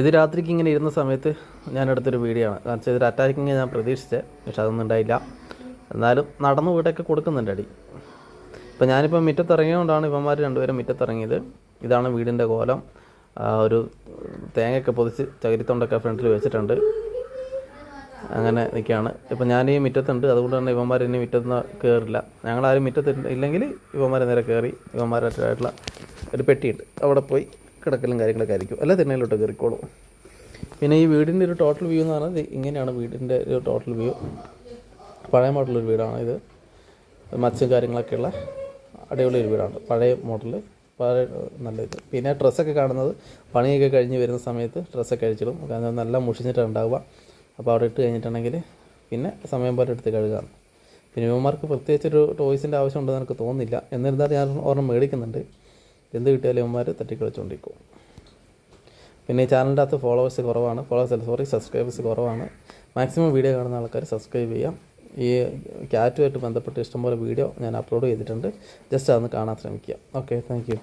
ഇത് രാത്രിക്ക് ഇങ്ങനെ ഇരുന്ന സമയത്ത് ഞാൻ എടുത്തൊരു വീഡിയോ ആണ്. കാരണം വെച്ചാൽ ഇതൊരു അറ്റാക്കിങ് ഞാൻ പ്രതീക്ഷിച്ചത്, പക്ഷെ അതൊന്നും ഉണ്ടായില്ല. എന്നാലും നടന്നു വീടൊക്കെ കൊടുക്കുന്നുണ്ട് അടി. ഇപ്പം ഞാനിപ്പോൾ മുറ്റത്തിറങ്ങിയതുകൊണ്ടാണ് ഇവന്മാർ രണ്ടുപേരും മുറ്റത്തിറങ്ങിയത്. ഇതാണ് വീടിൻ്റെ കോലം. ഒരു തേങ്ങയൊക്കെ പൊതിച്ച് ചകിരിത്തൊണ്ടൊക്കെ ഫ്രണ്ടിൽ വെച്ചിട്ടുണ്ട്. അങ്ങനെ നിൽക്കുകയാണ്. ഇപ്പം ഞാൻ ഈ മുറ്റത്തുണ്ട്, അതുകൊണ്ട് തന്നെ ഇവന്മാർ ഇനി മുറ്റത്ത് കയറില്ല. ഞങ്ങളാരും മുറ്റത്ത് ഇല്ലെങ്കിൽ ഇവന്മാരെ നേരെ കയറി ഇവന്മാരായിട്ടുള്ള ഒരു പെട്ടിയുണ്ട്, അവിടെ പോയി കിടക്കലും കാര്യങ്ങളൊക്കെ ആയിരിക്കും, അല്ല തിണ്ണയിലോട്ട് കയറിക്കോളും. പിന്നെ ഈ വീടിൻ്റെ ഒരു ടോട്ടൽ വ്യൂ എന്ന് പറഞ്ഞാൽ ഇങ്ങനെയാണ് വീടിൻ്റെ ഒരു ടോട്ടൽ വ്യൂ. പഴയ മോഡലൊരു വീടാണ് ഇത്. മച്ചും കാര്യങ്ങളൊക്കെയുള്ള അടിപൊളി ഒരു വീടാണ്, പഴയ മോഡൽ, പഴയ നല്ല ഇത്. പിന്നെ ഡ്രസ്സൊക്കെ കാണുന്നത് പണിയൊക്കെ കഴിഞ്ഞ് വരുന്ന സമയത്ത് ഡ്രസ്സൊക്കെ അഴിച്ചിടും. കാരണം നല്ല മുഷിഞ്ഞിട്ടാണ് ഉണ്ടാവുക. അപ്പോൾ അവിടെ ഇട്ട് കഴിഞ്ഞിട്ടുണ്ടെങ്കിൽ പിന്നെ സമയം പോലെ എടുത്ത് കഴുകാം. പിന്നെ ഇവന്മാർക്ക് പ്രത്യേകിച്ചൊരു ടോയ്സിൻ്റെ ആവശ്യമുണ്ടെന്ന് എനിക്ക് തോന്നുന്നില്ല. എന്നിരുന്നാലും ഞാൻ ഒരെണ്ണം മേടിക്കുന്നുണ്ട്. എന്ത് കിട്ടിയാലും ഇവന്മാർ തട്ടിക്കളിച്ചുകൊണ്ടിരിക്കും. പിന്നെ ഈ ചാനലിൻ്റെ അകത്ത് സബ്സ്ക്രൈബേഴ്സ് കുറവാണ്. മാക്സിമം വീഡിയോ കാണുന്ന ആൾക്കാർ സബ്സ്ക്രൈബ് ചെയ്യാം. ഈ ക്യാറ്റുമായിട്ട് ബന്ധപ്പെട്ട് ഇഷ്ടംപോലെ വീഡിയോ ഞാൻ അപ്ലോഡ് ചെയ്തിട്ടുണ്ട്. ജസ്റ്റ് അതൊന്ന് കാണാൻ ശ്രമിക്കുക. Okay, thank you.